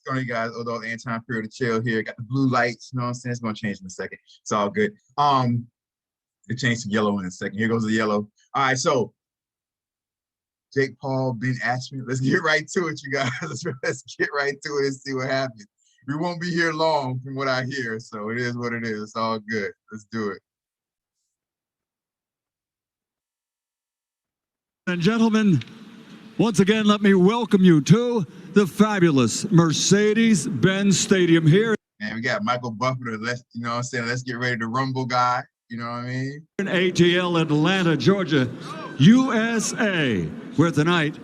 going on, you guys? Although Anti-Imperial to chill here. Got the blue lights, you know what I'm saying? It's gonna change in a second. It's all good. It changed to yellow in a second. Here goes the yellow. All right, so Jake Paul, Ben Askren. Let's get right to it, you guys. Let's get right to it and see what happens. We won't be here long from what I hear, so it is what it is. It's all good. Let's do it. And gentlemen, once again, let me welcome you to the fabulous Mercedes-Benz Stadium here. And we got Michael Buffer, let's get ready to rumble guy. You know what I mean? In ATL, Atlanta, Georgia, USA, where tonight,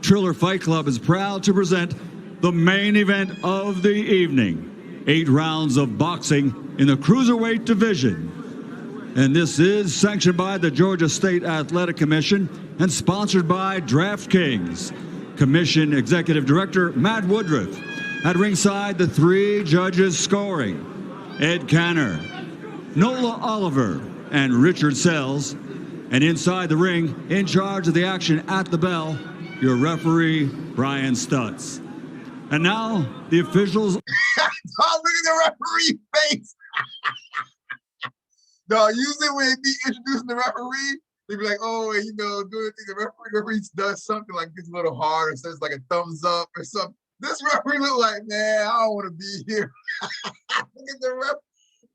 Triller Fight Club is proud to present the main event of the evening. 8 rounds of boxing in the cruiserweight division. And this is sanctioned by the Georgia State Athletic Commission and sponsored by DraftKings. Commission Executive Director Matt Woodruff. At ringside, the 3 judges scoring: Ed Canner, Nola Oliver, and Richard Sells. And inside the ring, in charge of the action at the bell, your referee, Brian Stutz. And now, the officials. Oh, look at the referee face. No, usually when they be introducing the referee, they be like, oh, you know, doing things. The referee does something like gets a little hard or says like a thumbs up or something. This referee look like, man, I don't want to be here. Look at the ref.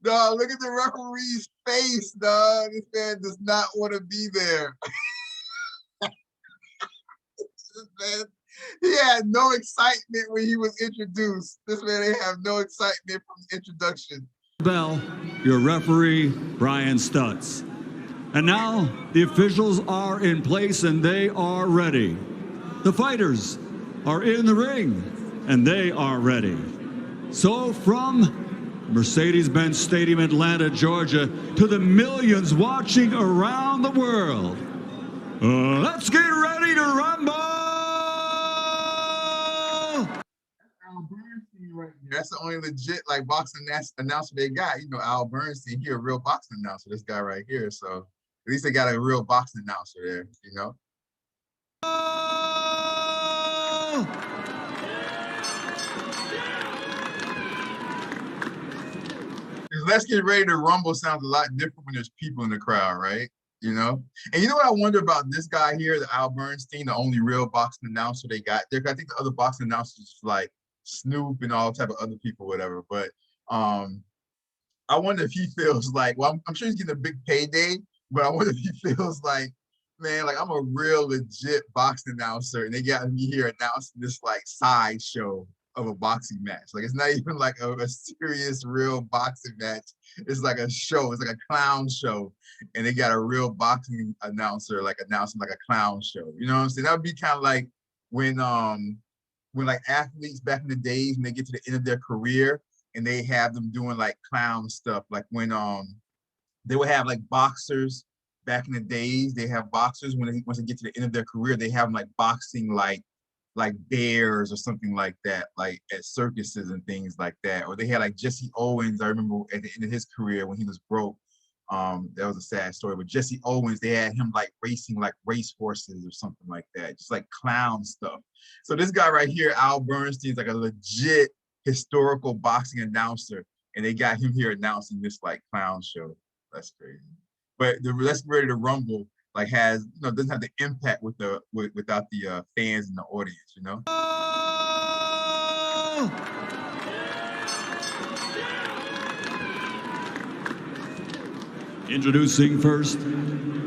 Dog, look at the referee's face, dog. This man does not want to be there. This man, he had no excitement when he was introduced. This man didn't have no excitement from the introduction. Bell, your referee, Brian Stutz. And now the officials are in place and they are ready. The fighters are in the ring and they are ready. So from Mercedes-Benz Stadium, Atlanta, Georgia, to the millions watching around the world, let's get ready to rumble! Right here. That's the only legit like boxing announcer they got. You know, Al Bernstein, he a real boxing announcer, this guy right here. So at least they got a real boxing announcer there, you know. Let's get ready to rumble sounds a lot different when there's people in the crowd, right? You know? And you know what I wonder about this guy here, the Al Bernstein, the only real boxing announcer they got there? I think the other boxing announcers like Snoop and all type of other people, whatever. But I wonder if he feels like, well, I'm sure he's getting a big payday, but I wonder if he feels like, man, like I'm a real legit boxing announcer and they got me here announcing this like sideshow of a boxing match. Like it's not even like a serious real boxing match. It's like a show. It's like a clown show. And they got a real boxing announcer like announcing like a clown show. You know what I'm saying? That would be kind of like when like athletes back in the days when they get to the end of their career and they have them doing like clown stuff, like when they would have like boxers back in the days. They have boxers once they get to the end of their career, they have them like boxing like bears or something like that, like at circuses and things like that. Or they had like Jesse Owens. I remember at the end of his career when he was broke. That was a sad story, but Jesse Owens, they had him like racing like race horses or something like that, just like clown stuff. So this guy right here, Al Bernstein, is like a legit historical boxing announcer, and they got him here announcing this like clown show. That's crazy. But the Let's Get Ready to Rumble like has, you know, doesn't have the impact without the fans in the audience, you know. Introducing first,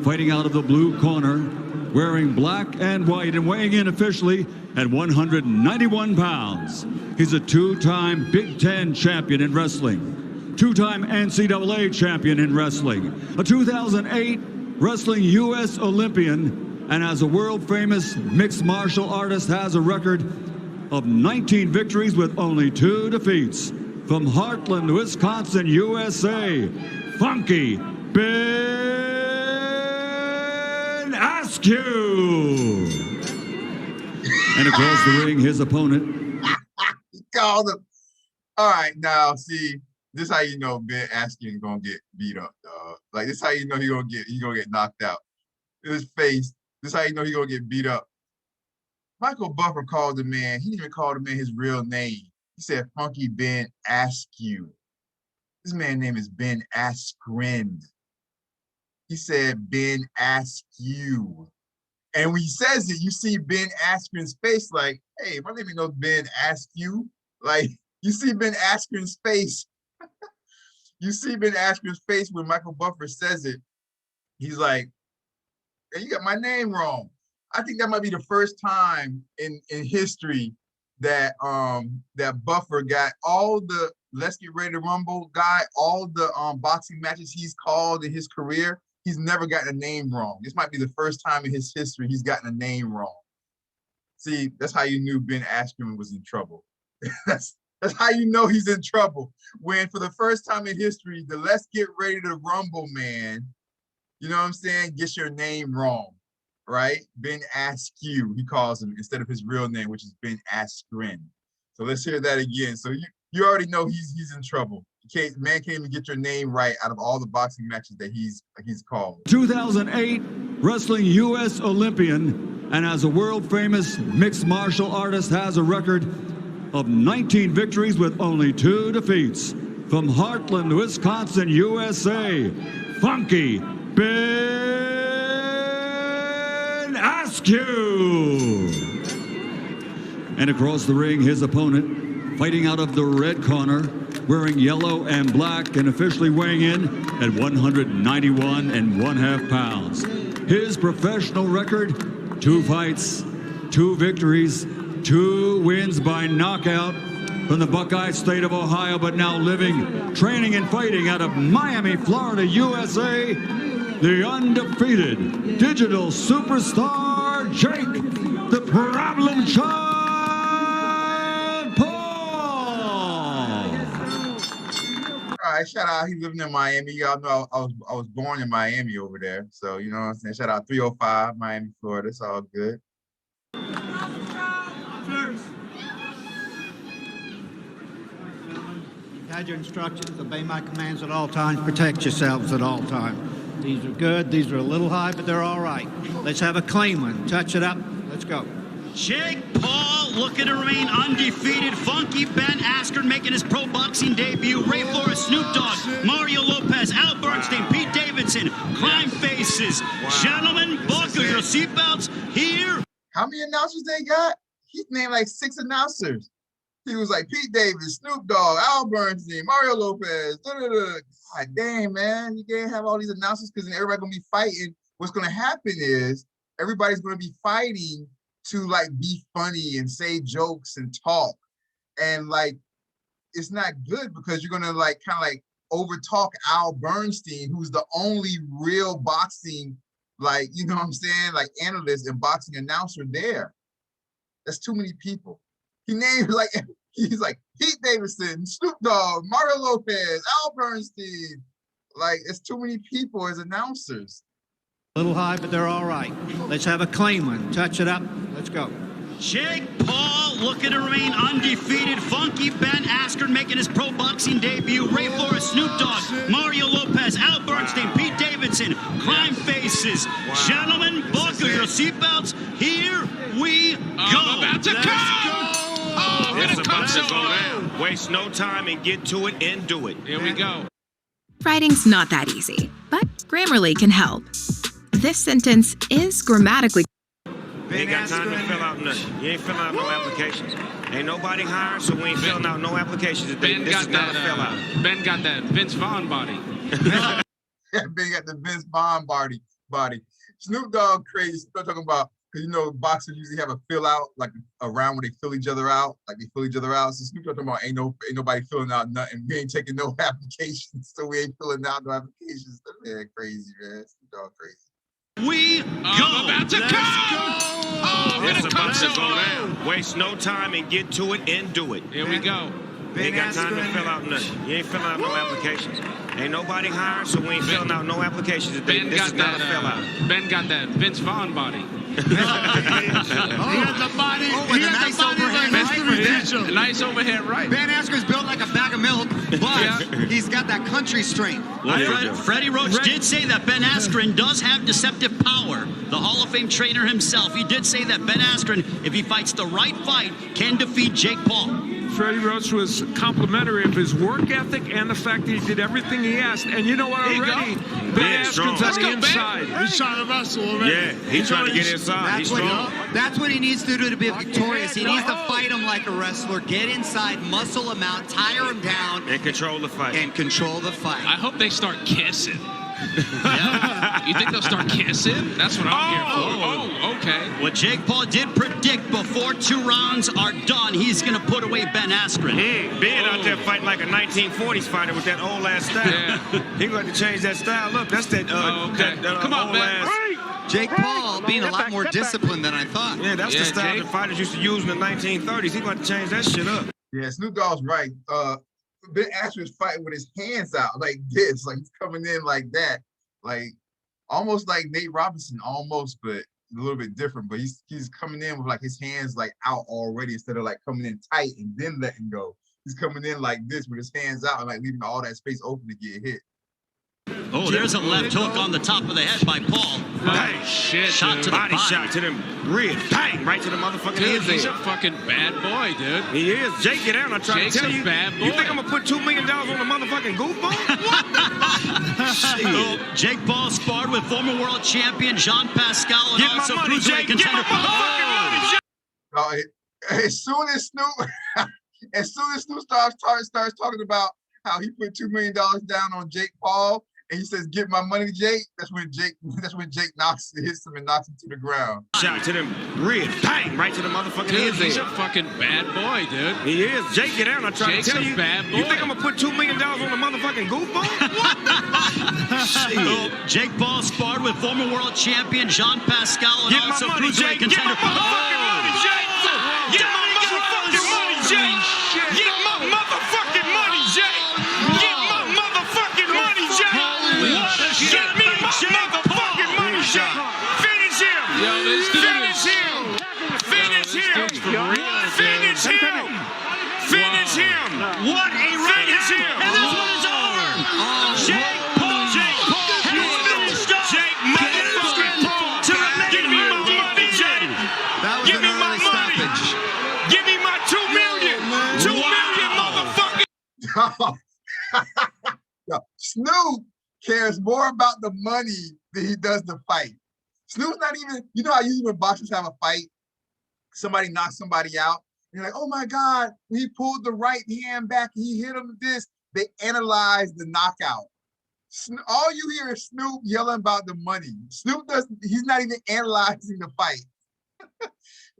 fighting out of the blue corner, wearing black and white and weighing in officially at 191 pounds. He's a 2-time Big Ten champion in wrestling, 2-time NCAA champion in wrestling, a 2008 Wrestling U.S. Olympian, and as a world-famous mixed martial artist has a record of 19 victories with only 2 defeats. From Heartland, Wisconsin, USA, Funky Ben Askren. And across the ring, his opponent. He called him. All right, now see, this how you know Ben Askren gonna get beat up, dog. Like this how you know he gonna get knocked out. His face. This how you know he gonna get beat up. Michael Buffer called the man. He didn't even call the man his real name. He said, Funky Ben Askew. This man's name is Ben Askren. He said, Ben Askew. And when he says it, you see Ben Askren's face like, hey, my name ain't no Ben Askew. Like, you see Ben Askren's face. You see Ben Askren's face when Michael Buffer says it. He's like, hey, you got my name wrong. I think that might be the first time in history that that Buffer got all the Let's Get Ready to Rumble guy, all the boxing matches he's called in his career, he's never gotten a name wrong. This might be the first time in his history he's gotten a name wrong. See, that's how you knew Ben Askren was in trouble. That's how you know he's in trouble. When for the first time in history, the Let's Get Ready to Rumble man, you know what I'm saying, gets your name wrong, right? Ben Askew, he calls him instead of his real name, which is Ben Askren. So let's hear that again. So you already know he's in trouble. Man can't even get your name right out of all the boxing matches that he's called. 2008 wrestling U.S. Olympian, and as a world-famous mixed martial artist, has a record of 19 victories with only 2 defeats. From Heartland, Wisconsin, USA, Funky Ben Askew. And across the ring, his opponent, fighting out of the red corner, wearing yellow and black and officially weighing in at 191.5 pounds. His professional record, 2 fights, 2 victories, 2 wins by knockout from the Buckeye State of Ohio, but now living, training, and fighting out of Miami, Florida, USA, the undefeated digital superstar, Jake the Problem Child Paul. All right, shout out, he's living in Miami. Y'all know I was born in Miami over there. So, you know what I'm saying? Shout out 305, Miami, Florida. It's all good. Guide your instructions, obey my commands at all times, protect yourselves at all times. These are good, these are a little high, but they're all right. Let's have a clean one. Touch it up, let's go. Jake Paul looking to remain undefeated. Funky Ben Askren making his pro boxing debut. Ray Flores, Snoop Dogg, Mario Lopez, Al Bernstein, Pete Davidson, Crime Faces. Gentlemen, buckle your seatbelts here. How many announcers they got? He named like 6 announcers. He was like Pete Davis, Snoop Dogg, Al Bernstein, Mario Lopez. God dang, man. You can't have all these announcers because then everybody's going to be fighting. What's going to happen is everybody's going to be fighting to like be funny and say jokes and talk. And like, it's not good because you're going to like kind of like overtalk Al Bernstein, who's the only real boxing, like, you know what I'm saying? Like analyst and boxing announcer there. That's too many people. He named like, he's like Pete Davidson, Snoop Dogg, Mario Lopez, Al Bernstein. Like, it's too many people as announcers. A little high, but they're all right. Let's have a clean one. Touch it up, let's go. Jake Paul looking to remain undefeated. Funky Ben Askren making his pro boxing debut. Ray Flores, Snoop Dogg, Mario Lopez, Al Bernstein, Pete Davidson, Crime Faces. Gentlemen, buckle your seatbelts. Here we go. About to go. Oh, it's about to go down. Waste no time and get to it and do it. Here we go. Writing's not that easy, but Grammarly can help. This sentence is grammatically. You ain't got time to fill out nothing. You ain't filling out no applications. Ain't nobody hired, so we ain't filling out no applications today. This is not a fill out. Ben got that Vince Vaughn body. Ben got the Vince Vaughn body. Snoop Dogg crazy. They're talking about, because you know boxers usually have a fill out, like a round where they fill each other out, So Snoop Dogg talking about ain't nobody filling out nothing. We ain't taking no applications, so we ain't filling out no applications. Man, crazy, man. Snoop Dogg crazy. We go. About to go. Oh, it's about to go down. Waste no time and get to it and do it. Here we go. You ain't got time to fill out nothing. You ain't filling out no applications. Ain't nobody hired, so we ain't filling out no applications today. This is not a fill out. Ben got that Vince Vaughn body. He has the body. He has the body like Mr. Redemption. A nice overhead right. Ben Askren's built like a bag of milk, but he's got that country strength. Freddie Roach did say that Ben Askren does have deceptive power. The Hall of Fame trainer himself, he did say that Ben Askren, if he fights the right fight, can defeat Jake Paul. Freddie Roach was complimentary of his work ethic and the fact that he did everything he asked. And you know what? Already, Ben Askren's on the inside. He's trying to wrestle already. Yeah, he's trying to get inside. He's strong. That's what he needs to do to be victorious. He needs to fight him like a wrestler, get inside, muscle him out, tire him down. And control the fight. And control the fight. I hope they start kissing. Yeah. You think they'll start kissing? That's what I'm here for. Oh, okay. What Jake Paul did predict before 2 rounds are done, he's going to put away Ben Askren. Ben out there fighting like a 1940s fighter with that old ass style. Yeah. He going to change that style up. That's that, Come on, old Ben. ass. Jake Paul being a lot more disciplined than I thought. Yeah, that's the style that fighters used to use in the 1930s. He's going to change that shit up. Yeah, Snoop Dogg's right. Ben Askren's fighting with his hands out like this, like he's coming in like that, like almost like Nate Robinson, almost, but a little bit different. But he's coming in with like his hands like out already instead of like coming in tight and then letting go. He's coming in like this with his hands out and like leaving all that space open to get hit. Oh, there's a left hook on the top of the head by Paul. Dang, shit, shot dude. to the body, shot to them ribs. Bang, right to the motherfucking Dude, head. he's a fucking bad boy, dude. He is. Jake, get out. I'm trying Jake's to tell a you. bad boy. You think I'm going to put $2 million on the motherfucking goofball? What the? Shit. Oh, Jake Paul sparred with former world champion Jean Pascal and Get also my money, cruiserweight Jake. Get contender. my motherfucking money, Jake. As soon as Snoop starts talking about how he put $2 million down on Jake Paul, and he says, "Get my money, Jake." That's when Jake hits him and knocks him to the ground. Shot to them ribs. Bang, right to the motherfucking head. Dude, he's a fucking bad boy, dude. He is. Jake, get out. I'm trying Jake's to tell a you. bad boy. You think I'm going to put $2 million on the motherfucking goofball? What the? Shit. Oh, Jake Paul sparred with former world champion Jean Pascal and Get my also money, cruiserweight Jake. Get contender. my motherfucking money, Jake. Get my motherfucking money, Jake. Get my motherfucking money, Jake. Get my motherfucking money, Jake. Get me my motherfucking money, Jake. Finish him. Yo, this dude Finish him. Finish him. Finish him. Finish him. What a run! Finish him. And this one is over. Jake Paul. has finished off Jake motherfucking Paul. to remain Give me my money, Jake. That was Give an me my early money. stoppage. Give me my 2 million. 2 million, motherfucker. Yo, Snoop cares more about the money than he does the fight. Snoop's not even, you know how usually when boxers have a fight, somebody knocks somebody out, and you're like, oh my God, he pulled the right hand back, he hit him with this. They analyze the knockout. All you hear is Snoop yelling about the money. He's not even analyzing the fight.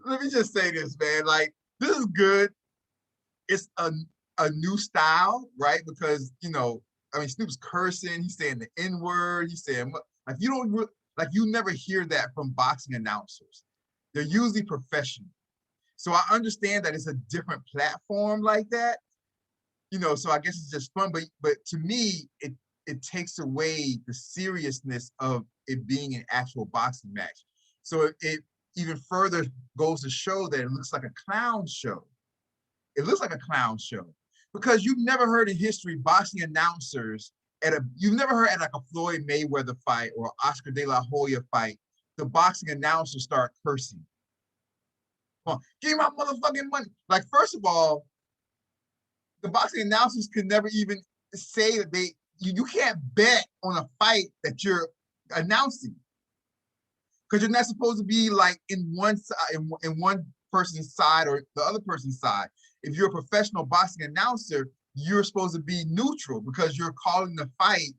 Let me just say this, man, like, this is good. It's a new style, right? Because, you know, I mean, Snoop's cursing, he's saying the N-word, he's saying, like, you never hear that from boxing announcers. They're usually professional. So I understand that it's a different platform like that, you know, so I guess it's just fun, but to me, it takes away the seriousness of it being an actual boxing match. So it even further goes to show that it looks like a clown show. It looks like a clown show because you've never heard in history boxing announcers you've never heard at like a Floyd Mayweather fight or Oscar De La Hoya fight, the boxing announcers start cursing. Come on, give me my motherfucking money. Like, first of all, the boxing announcers could never even say that you can't bet on a fight that you're announcing. Because you're not supposed to be like in one person's side or the other person's side. If you're a professional boxing announcer, you're supposed to be neutral because you're calling the fight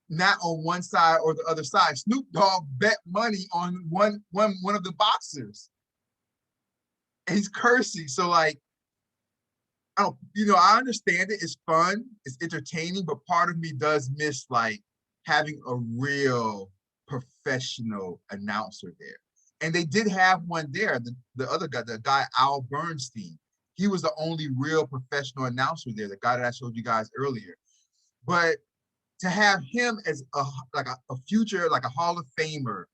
not on one side or the other side. Snoop Dogg bet money on one of the boxers. And he's cursing. So like, I understand it. It's fun. It's entertaining. But part of me does miss like having a real professional announcer there. And they did have one there. The other guy, the guy Al Bernstein, he was the only real professional announcer there, the guy that I showed you guys earlier. But to have him as a future, like a Hall of Famer,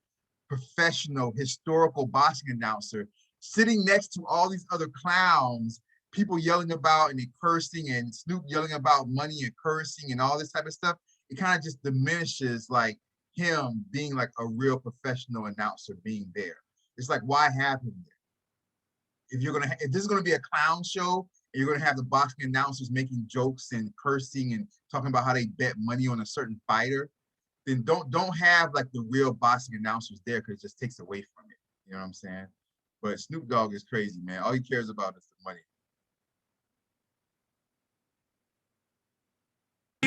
professional, historical boxing announcer, sitting next to all these other clowns, people yelling about and cursing, and Snoop yelling about money and cursing and all this type of stuff, it kind of just diminishes like him being like a real professional announcer being there. It's like, why have him there? If this is gonna be a clown show, and and you're gonna have the boxing announcers making jokes and cursing and talking about how they bet money on a certain fighter, then don't have like the real boxing announcers there, because it just takes away from it. You know what I'm saying? But Snoop Dogg is crazy, man. All he cares about is the money.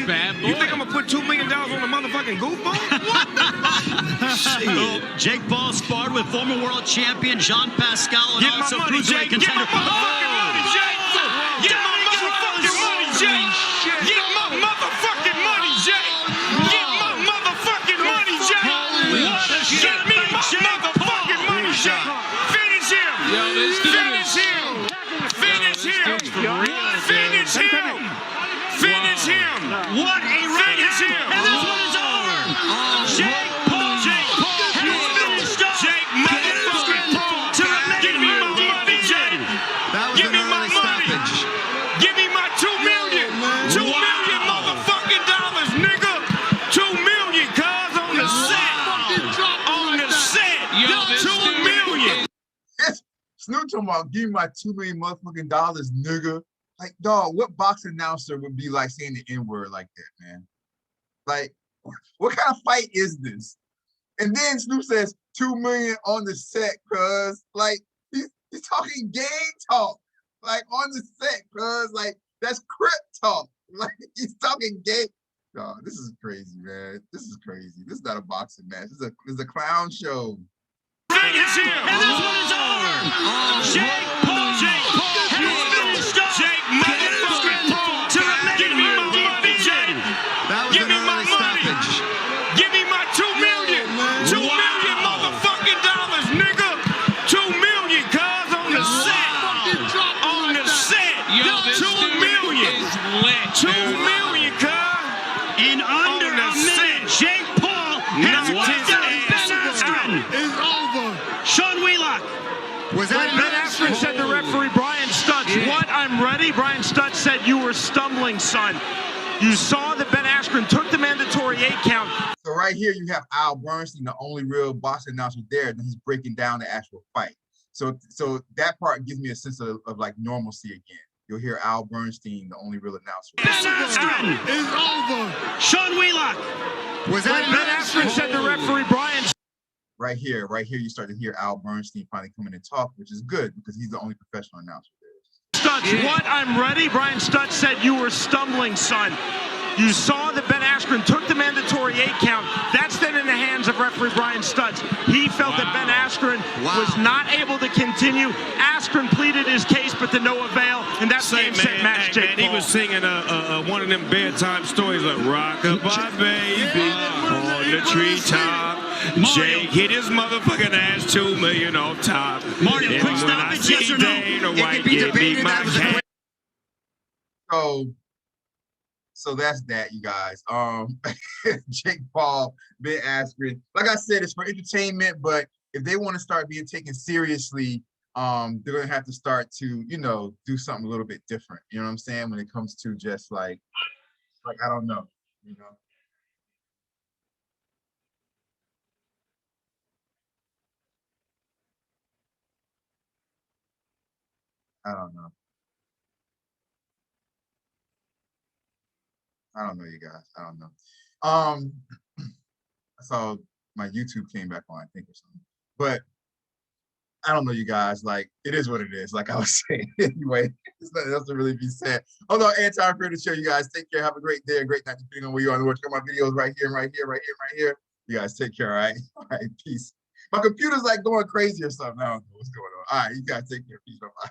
Bad boy. You think I'm gonna put $2 million on a motherfucking goofball? What the? Jake Paul sparred with former world champion Jean Pascal and Get my also money, cruiserweight Jake. Get contender. my motherfucking money, Jake. Get my motherfucking money, Jake. Get my motherfucking money, Jake. Get my motherfucking money, Jake. Get me my motherfucking money, Jake. Finish him. Yo, this dude Finish him. Finish him. Finish him. Finish him. What a right hand. And this one is over. Jake Paul. Has finished off. Jake motherfucking Paul. Give me my money, Jake. Give me my money. Give me my $2 million. $2 million motherfucking dollars, nigga. $2 million, cuz on the set. On the set. Yo, this $2 million. Snoop talking about give me my $2 million motherfucking dollars, nigga. Like, dog, what boxing announcer would be like saying the N-word like that, man? Like, what kind of fight is this? And then Snoop says 2 million on the set, cuz like he's talking gang talk, like on the set, cuz like that's crip talk. Like he's talking gang. No, this is crazy, man. This is crazy. This is not a boxing match. This is a clown show. Finish him. And this one is over. Jake Paul. Has finished off. Jake motherfucking Paul. Give me my money, Jake. Give me my money. Give me my $2 million. $2 million motherfucking dollars, nigga. $2 million, cuz on the set. On the set. Yo, this $2 dude million. is lit, $2 dude. million, cuz. In under a minute, Jake Paul has knocked out Ben Askren. It's over. Sean Wheelock. Was that Ben Askren said to referee Brian Stutz, "What? I'm ready." Brian Stutz said, "You were stumbling, son." You saw that Ben Askren took the mandatory 8 count. So right here you have Al Bernstein, the only real boxing announcer there, and he's breaking down the actual fight. So that part gives me a sense of like normalcy again. You'll hear Al Bernstein, the only real announcer. Ben Askren. It's over. Sean Wheelock. Was that Ben Askren said to referee Brian Right here, you start to hear Al Bernstein finally come in and talk, which is good because he's the only professional announcer there. Stutz, "What? I'm ready." Brian Stutz said, "You were stumbling, son." You saw that Ben Askren took the mandatory 8 count. That's then in the hands of referee Brian Stutz. He felt that Ben Askren was not able to continue. Askren pleaded his case, but to no avail, and that's game, set, match, Jake He Paul. was singing one of them bedtime stories like "Rock-a-bye, baby, on the treetop." Jake hit his motherfucking ass, 2 million off top. Mario, And quick when I stoppage, see yes or no? Dana It White could be give me debated my that was a cash. So that's that, you guys. Jake Paul, Ben Askren. Like I said, it's for entertainment, but if they want to start being taken seriously, they're gonna have to start to, do something a little bit different. You know what I'm saying? When it comes to just like I don't know, I don't know. I don't know, you guys. I don't know. I saw my YouTube came back on, I think, or something. But I don't know, you guys. Like, it is what it is. Like I was saying. Anyway, there's nothing else to really be said. Although Anti-Imperial show, you guys take care. Have a great day, a great night, depending on where you are in the world. Check out my videos right here, right here, right here, right here. You guys take care, all right? All right, peace. My computer's like going crazy or something. I don't know what's going on. All right, you guys take care. Peace. Bye-bye.